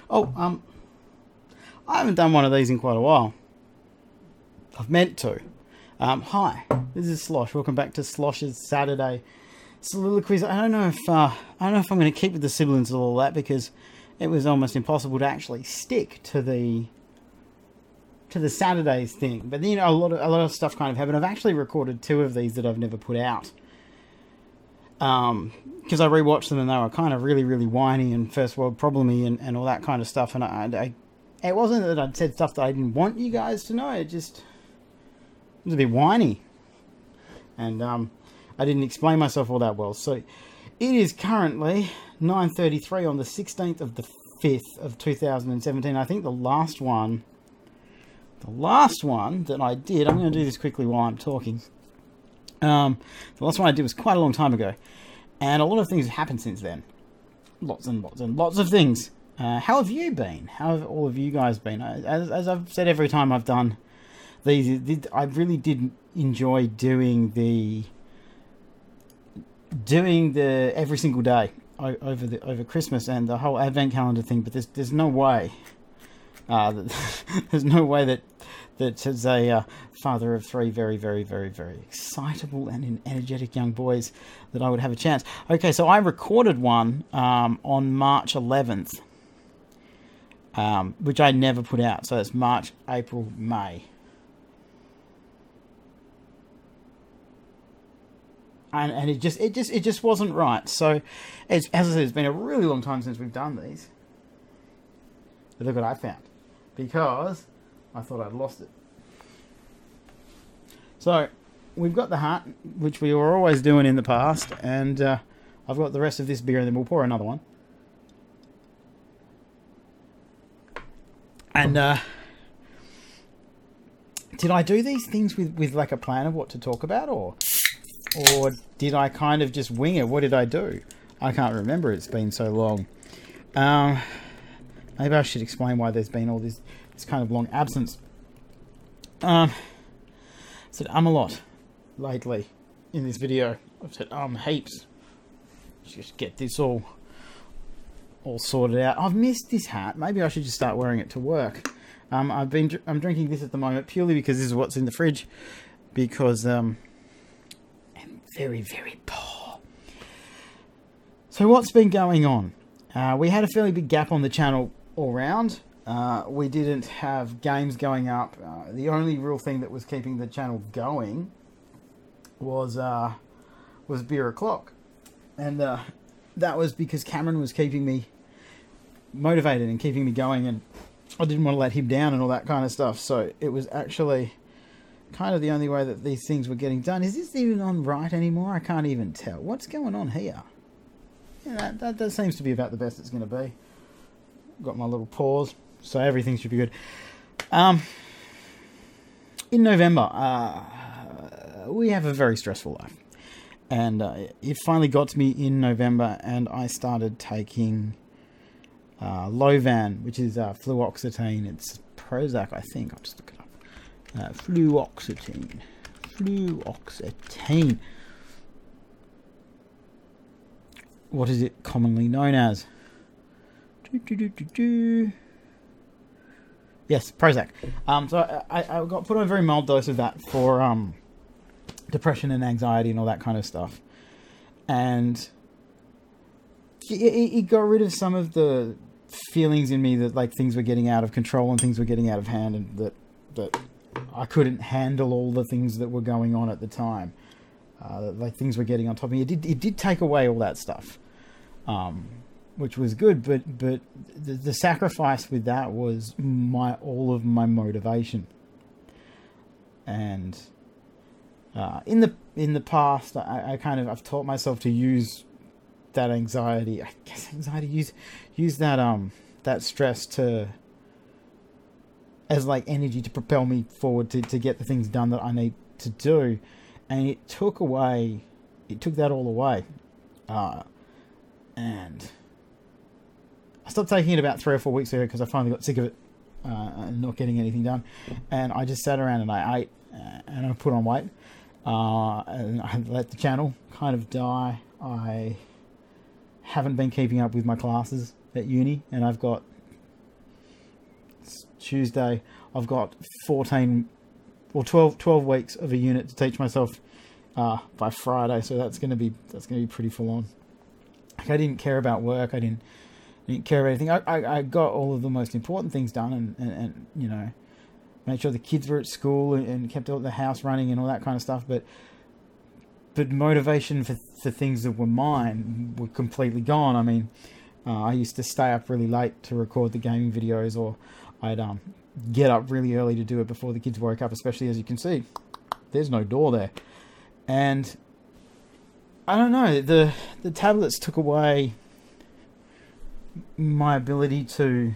Oh, I haven't done one of these in quite a while. I've meant to. Hi, this is Slosh. Welcome back to Slosh's Saturday Soliloquies. I don't know if I'm going to keep with the siblings and all that, because it was almost impossible to actually stick to the Saturdays thing. But then, a lot of stuff kind of happened. I've actually recorded 2 of these that I've never put out. Because I rewatched them and they were kind of really, really whiny and first world problemy and all that kind of stuff. And it wasn't that I'd said stuff that I didn't want you guys to know. It was a bit whiny. And I didn't explain myself all that well. So it is currently 9:33 on the 16th of the 5th of 2017. I think the last one that I did, I'm going to do this quickly while I'm talking. The last one I did was quite a long time ago, and a lot of things have happened since then. Lots and lots and lots of things. How have you been? How have all of you guys been? As I've said every time I've done these, I really did enjoy doing the every single day over Christmas and the whole advent calendar thing. But there's no way. There's no way that as a father of 3 very, very, very, very excitable and energetic young boys that I would have a chance. Okay, so I recorded one on March 11th, which I never put out. So it's March, April, May. And it just wasn't right. So, as I said, it's been a really long time since we've done these. But look what I found. Because I thought I'd lost it. So, we've got the hat, which we were always doing in the past. And I've got the rest of this beer, and then we'll pour another one. And did I do these things with like a plan of what to talk about? Or did I kind of just wing it? What did I do? I can't remember. It's been so long. Maybe I should explain why there's been all this kind of long absence. Said a lot lately in this video. I've said heaps. Just get this all sorted out. I've missed this hat. Maybe I should just start wearing it to work. I'm drinking this at the moment purely because this is what's in the fridge. Because I'm very, very poor. So what's been going on? We had a fairly big gap on the channel all round. We didn't have games going up. The only real thing that was keeping the channel going was Beer O'Clock. And that was because Cameron was keeping me motivated and keeping me going, and I didn't want to let him down and all that kind of stuff. So it was actually kind of the only way that these things were getting done. Is this even on right anymore? I can't even tell. What's going on here? Yeah, that seems to be about the best it's going to be. Got my little pause, so everything should be good. In November, we have a very stressful life. And it finally got to me in November, and I started taking Lovan, which is fluoxetine. It's Prozac, I think. I'll just look it up. Fluoxetine. What is it commonly known as? Yes, Prozac. So I got put on a very mild dose of that for depression and anxiety and all that kind of stuff. And it got rid of some of the feelings in me that like things were getting out of control and things were getting out of hand, and that I couldn't handle all the things that were going on at the time. Like things were getting on top of me. It did take away all that stuff, which was good. But the sacrifice with that was all of my motivation. And in the past, I've taught myself to use that anxiety. Use that stress as like energy to propel me forward to get the things done that I need to do. And it took that all away. And I stopped taking it about 3 or 4 weeks ago because I finally got sick of it and not getting anything done. And I just sat around and I ate and I put on weight. And I let the channel kind of die. I haven't been keeping up with my classes at uni, and I've got It's Tuesday. I've got 14 or 12 weeks of a unit to teach myself by Friday, so that's going to be pretty full on. Like, I didn't care about work. I didn't care about anything. I got all of the most important things done, and you know, made sure the kids were at school and kept all the house running and all that kind of stuff. But motivation for things that were mine were completely gone. I mean, I used to stay up really late to record the gaming videos, or I'd get up really early to do it before the kids woke up, especially, as you can see, there's no door there. And I don't know, the tablets took away my ability to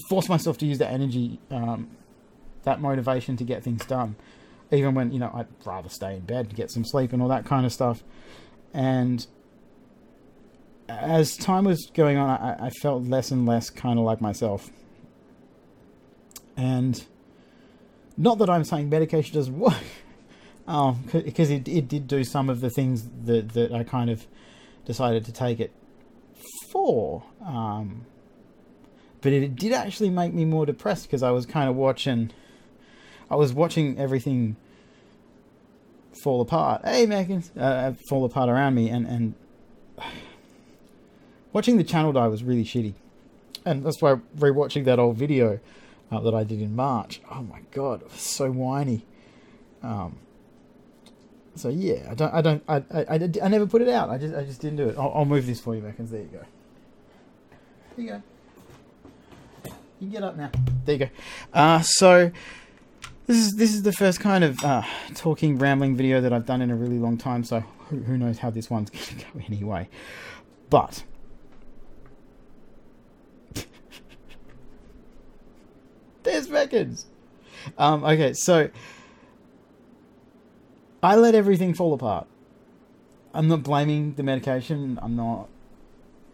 force myself to use that energy, that motivation to get things done, even when, you know, I'd rather stay in bed to get some sleep and all that kind of stuff. And as time was going on, I felt less and less kind of like myself. And not that I'm saying medication doesn't work, because it did do some of the things that I kind of decided to take it for. But it did actually make me more depressed, because I was kind of watching everything fall apart. Hey, Megan, fall apart around me, and watching the channel die was really shitty. And that's why rewatching that old video that I did in March, oh my god, it was so whiny. So yeah, I never put it out. I just didn't do it. I'll move this for you, Megan. There you go. There you go. You can get up now. There you go. So this is the first kind of talking, rambling video that I've done in a really long time. So who knows how this one's going to go anyway. But there's Megan's. Okay, so I let everything fall apart. I'm not blaming the medication. I'm not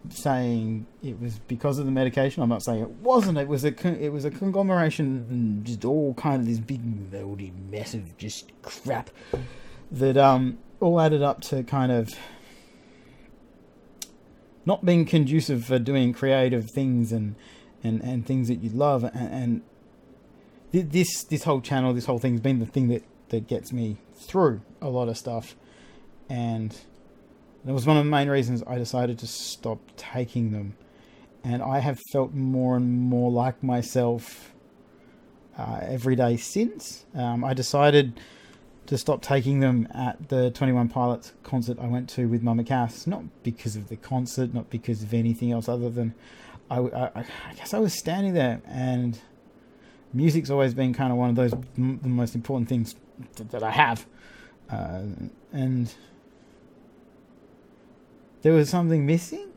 saying it was because of the medication. I'm not saying it wasn't. It was a conglomeration, and just all kind of this big moldy mess of just crap that all added up to kind of not being conducive for doing creative things and things that you love. And this whole channel, this whole thing's been the thing that gets me through a lot of stuff. And that was one of the main reasons I decided to stop taking them. And I have felt more and more like myself every day since. I decided to stop taking them at the 21 Pilots concert I went to with Mama Cass. Not because of the concert, not because of anything else other than I guess I was standing there, and music's always been kind of one of those the most important things that I have. And there was something missing,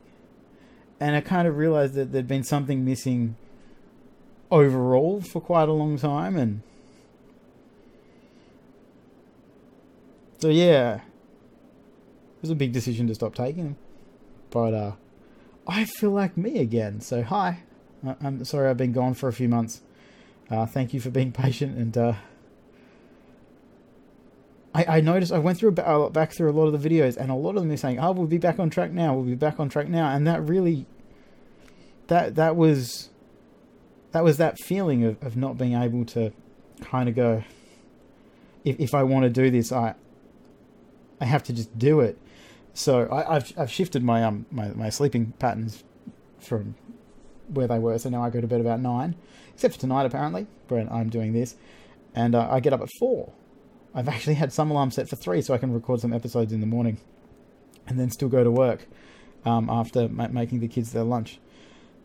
and I kind of realized that there'd been something missing overall for quite a long time. And so yeah, it was a big decision to stop taking them, but I feel like me again. So hi, I'm sorry I've been gone for a few months. Thank you for being patient. And I noticed I went back through a lot of the videos, and a lot of them are saying, "Oh, we'll be back on track now. We'll be back on track now." And that really, that was that feeling of not being able to kind of go, if I want to do this, I have to just do it. So I've shifted my my sleeping patterns from where they were. So now I go to bed about 9, except for tonight apparently, when I'm doing this, and I get up at 4. I've actually had some alarm set for 3 so I can record some episodes in the morning and then still go to work after making the kids their lunch.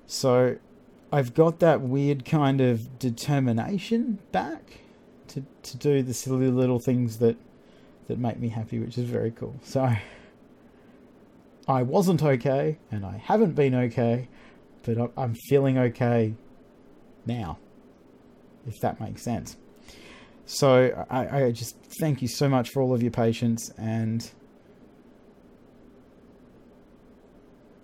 So I've got that weird kind of determination back to do the silly little things that make me happy, which is very cool. So I wasn't okay, and I haven't been okay, but I'm feeling okay now, if that makes sense. So I just thank you so much for all of your patience, and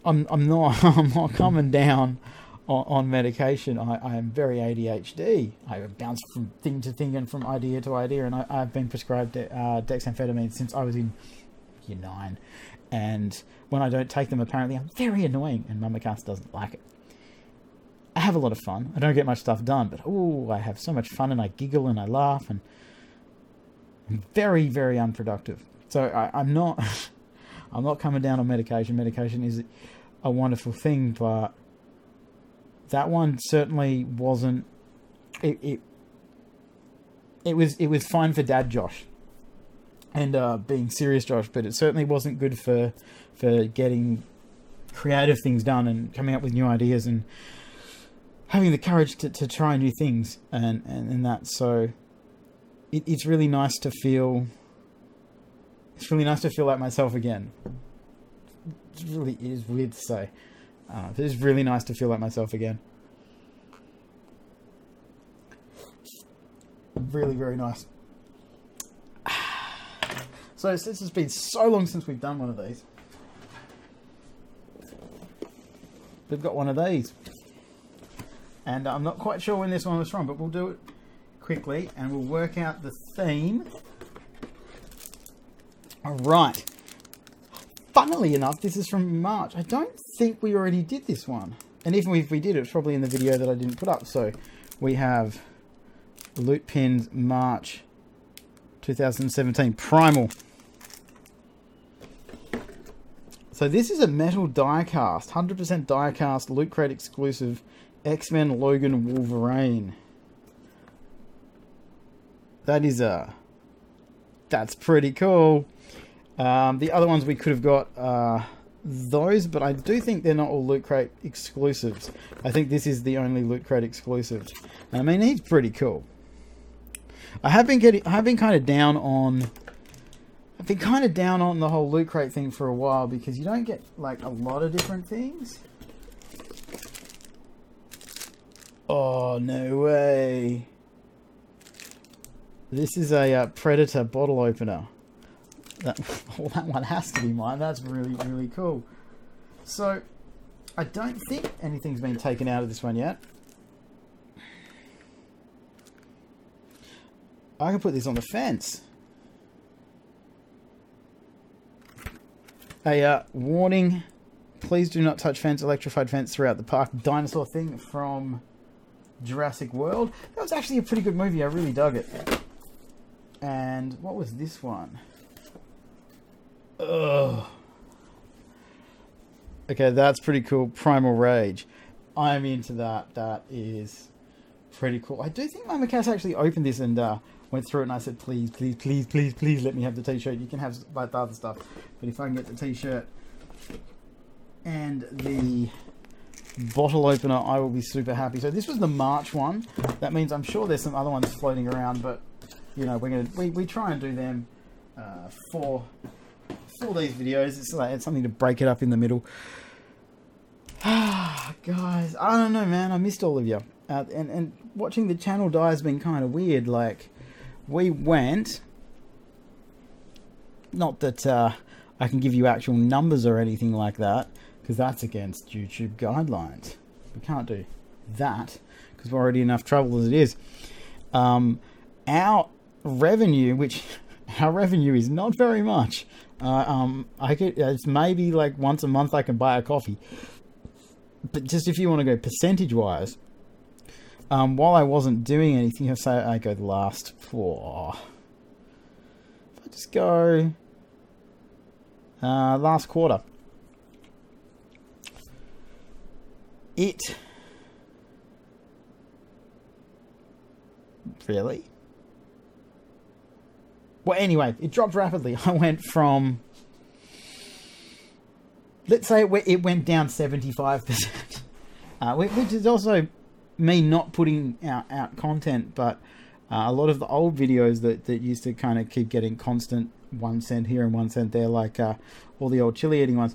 I'm not coming down on medication. I am very ADHD. I bounce from thing to thing and from idea to idea, and I've been prescribed dexamphetamine since I was in year 9, And when I don't take them, apparently I'm very annoying, and Mama Cass doesn't like it. I have a lot of fun. I don't get much stuff done, but I have so much fun, and I giggle and I laugh, and I'm very, very unproductive. So I'm not I'm not coming down on medication. Medication is a wonderful thing, but that one certainly wasn't. It was fine for Dad Josh and being serious Josh, but it certainly wasn't good for getting creative things done and coming up with new ideas and having the courage to try new things and that. So it's really nice to feel. It's really nice to feel like myself again. It really is weird to say. It is really nice to feel like myself again. Really, very nice. So since it's been so long since we've done one of these, we've got one of these. And I'm not quite sure when this one was from, but we'll do it quickly and we'll work out the theme. Alright. Funnily enough, this is from March. I don't think we already did this one. And even if we did, it's probably in the video that I didn't put up. So we have Loot Pins March 2017 Primal. So this is a metal die-cast, 100% die-cast, Loot Crate exclusive X-Men Logan Wolverine. That's pretty cool. The other ones we could have got those, but I do think they're not all Loot Crate exclusives. I think this is the only Loot Crate exclusive. And I mean, he's pretty cool. I have been kind of down on the whole Loot Crate thing for a while because you don't get like a lot of different things. Oh, no way. This is a Predator bottle opener. That one has to be mine. That's really, really cool. So, I don't think anything's been taken out of this one yet. I can put this on the fence. A warning. Please do not touch fence, electrified fence throughout the park. Dinosaur thing from Jurassic World. That was actually a pretty good movie. I really dug it. And what was this one? Ugh. Okay, that's pretty cool. Primal Rage. I'm into that. That is pretty cool. I do think Mama Cass actually opened this and went through it, and I said, please, please, please, please, please let me have the t-shirt. You can have like the other stuff, but if I can get the t-shirt and the bottle opener, I will be super happy. So this was the March one. That means I'm sure there's some other ones floating around, but you know, we try and do them for these videos. It's something to break it up in the middle. Guys, I don't know, man. I missed all of you. And watching the channel die has been kind of weird. Like, we went... Not that I can give you actual numbers or anything like that, because that's against YouTube guidelines. We can't do that, because we're already enough trouble as it is. Our revenue, our revenue is not very much. It's maybe like once a month I can buy a coffee. But just if you want to go percentage wise, while I wasn't doing anything, if say I go the last four, if I just go last quarter, it really. Well, anyway, it dropped rapidly. I went from, let's say it went down 75%, which is also me not putting out content, but a lot of the old videos that used to kind of keep getting constant 1 cent here and 1 cent there, like all the old chili eating ones,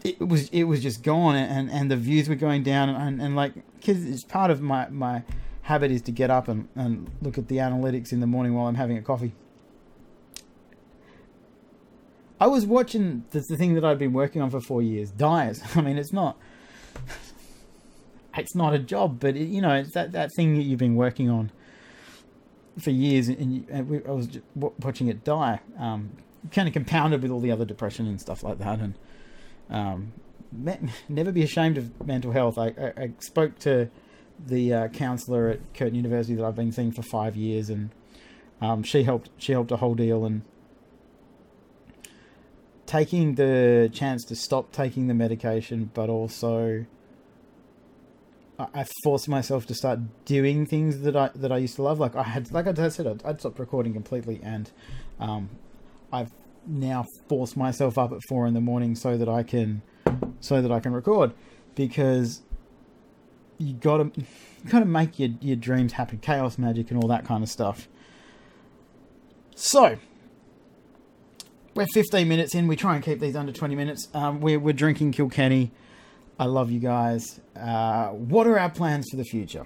it was just gone, and the views were going down, and like, because it's part of my habit is to get up and look at the analytics in the morning while I'm having a coffee. I was watching the thing that I've been working on for 4 years, Dyers. I mean, it's not a job, but you know, it's that thing that you've been working on for years, and I was watching it die. kind of compounded with all the other depression and stuff like that. And never be ashamed of mental health. I spoke to the counsellor at Curtin University that I've been seeing for 5 years, and she helped a whole deal. And taking the chance to stop taking the medication, but also I forced myself to start doing things that I used to love. Like I said, I'd stopped recording completely, and I've now forced myself up at 4 a.m. so that I can record, because you gotta make your dreams happen, chaos magic and all that kind of stuff. So we're 15 minutes in. We try and keep these under 20 minutes. We're drinking Kilkenny. I love you guys. What are our plans for the future?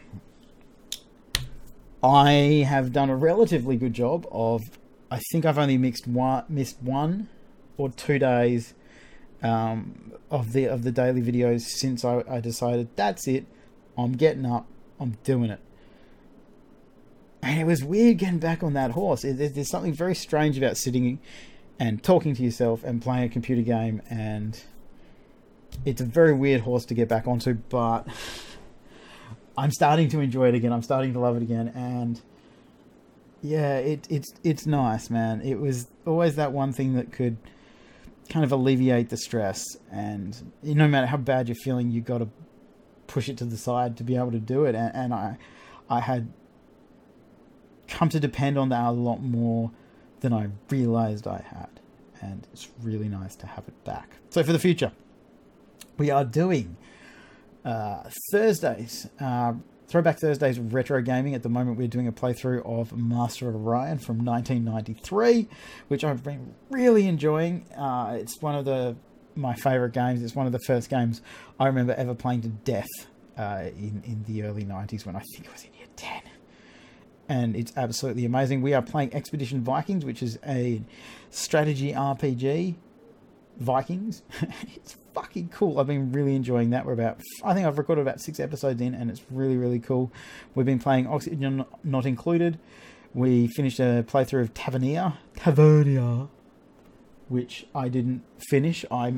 I have done a relatively good job of, I think I've only missed 1 or 2 days of the daily videos since I decided that's it. I'm getting up. I'm doing it. And it was weird getting back on that horse. There's something very strange about sitting and talking to yourself and playing a computer game, and it's a very weird horse to get back onto, but I'm starting to enjoy it again. I'm starting to love it again, and yeah, it's nice, man. It was always that one thing that could kind of alleviate the stress, and no matter how bad you're feeling, you got to push it to the side to be able to do it. And I had come to depend on that a lot more than I realized I had, and it's really nice to have it back. So for the future, we are doing Thursdays, Throwback Thursdays retro gaming. At the moment, we're doing a playthrough of Master of Orion from 1993, which I've been really enjoying. It's one of my favorite games. It's one of the first games I remember ever playing to death in the early 90s, when I think it was in year 10. And it's absolutely amazing. We are playing Expedition Vikings, which is a strategy RPG. Vikings. It's fucking cool. I've been really enjoying that. I think I've recorded about 6 episodes in, and it's really, really cool. We've been playing Oxygen Not Included. We finished a playthrough of Tavernier, which I didn't finish. I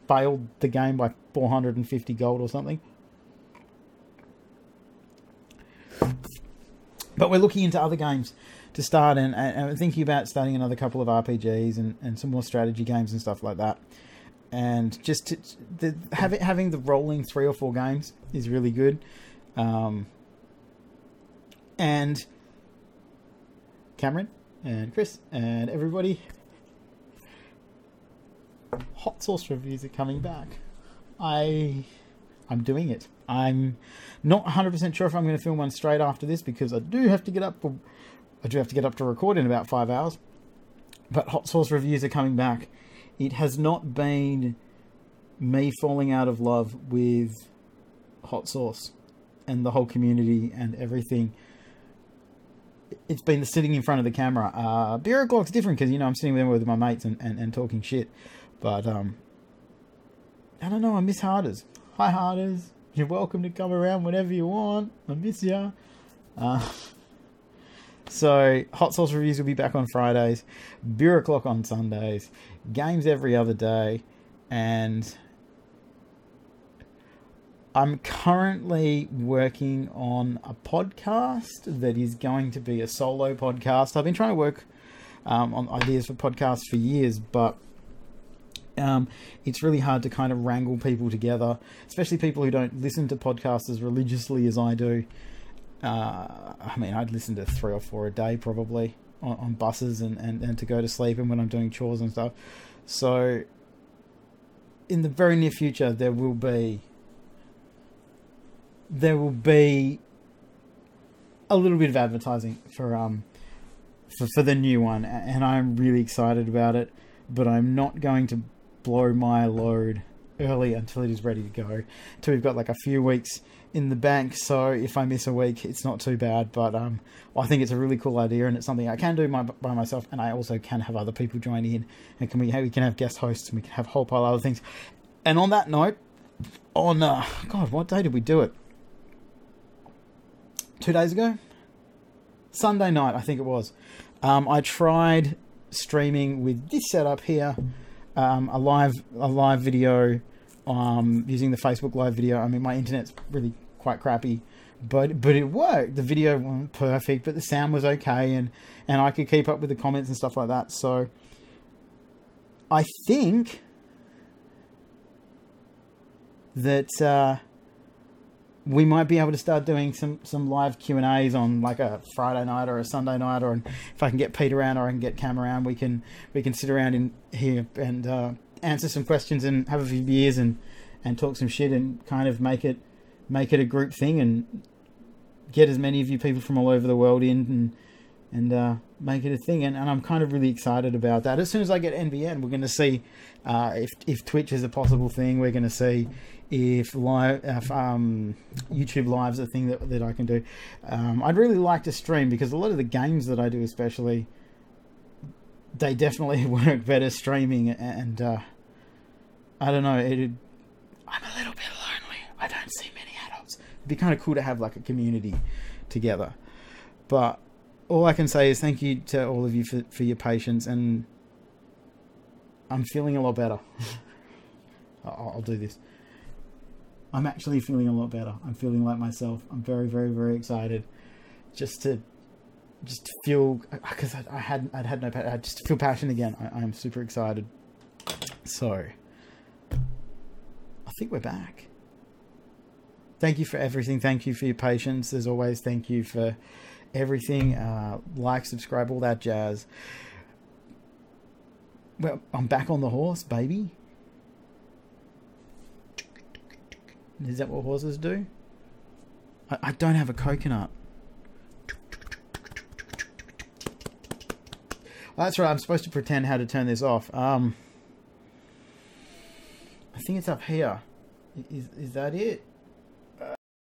failed the game by 450 gold or something. But we're looking into other games to start, and thinking about starting another couple of RPGs and some more strategy games and stuff like that. And just having the rolling 3 or 4 games is really good. And Cameron and Chris and everybody, hot sauce reviews are coming back. I'm doing it. I'm not 100% sure if I'm going to film one straight after this, because I do have to get up to record in about 5 hours. But hot sauce reviews are coming back. It has not been me falling out of love with hot sauce and the whole community and everything. It's been the sitting in front of the camera. Beer O'Clock's different, because I'm sitting there with my mates and talking shit. But I don't know. I miss Harders. Hi Harders. You're welcome to come around whenever you want. I miss ya. So, hot sauce reviews will be back on Fridays, Beer O'Clock on Sundays, games every other day, and I'm currently working on a podcast that is going to be a solo podcast. I've been trying to work on ideas for podcasts for years, but it's really hard to kind of wrangle people together, especially people who don't listen to podcasts as religiously as I do. I'd listen to 3 or 4 a day probably on buses and to go to sleep, and when I'm doing chores and stuff. So in the very near future, there will be a little bit of advertising for the new one, and I'm really excited about it, but I'm not going to blow my load early until it is ready to go, until we've got like a few weeks in the bank. So if I miss a week, it's not too bad. But I think it's a really cool idea, and it's something I can do by myself, and I also can have other people join in, and we can have guest hosts, and we can have a whole pile of other things. And on that note, what day did we do it? 2 days ago? Sunday night, I think it was. I tried streaming with this setup here, a live video, using the Facebook live video. I mean, my internet's really quite crappy, but it worked. The video wasn't perfect, but the sound was okay, and I could keep up with the comments and stuff like that. So I think that we might be able to start doing some live Q&As on like a Friday night or a Sunday night, or if I can get Pete around or I can get Cam around, we can sit around in here and answer some questions and have a few beers and talk some shit and kind of make it a group thing and get as many of you people from all over the world in and make it a thing. And I'm kind of really excited about that. As soon as I get NBN, we're going to see if Twitch is a possible thing. We're going to see if YouTube Live's a thing that I can do. I'd really like to stream, because a lot of the games that I do, especially, they definitely work better streaming. And I don't know, I'm a little bit lonely. I don't see many adults. It'd be kind of cool to have like a community together. But all I can say is thank you to all of you for your patience, and I'm feeling a lot better. I'll do this. I'm actually feeling a lot better. I'm feeling like myself. I'm very, very, very excited just to feel, because I had no passion. I just feel passion again. I'm super excited. So I think we're back. Thank you for everything. Thank you for your patience. As always, thank you for everything. Like, subscribe, all that jazz. Well, I'm back on the horse, baby. Is that what horses do? I don't have a coconut. Oh, that's right. I'm supposed to pretend how to turn this off. I think it's up here. Is that it?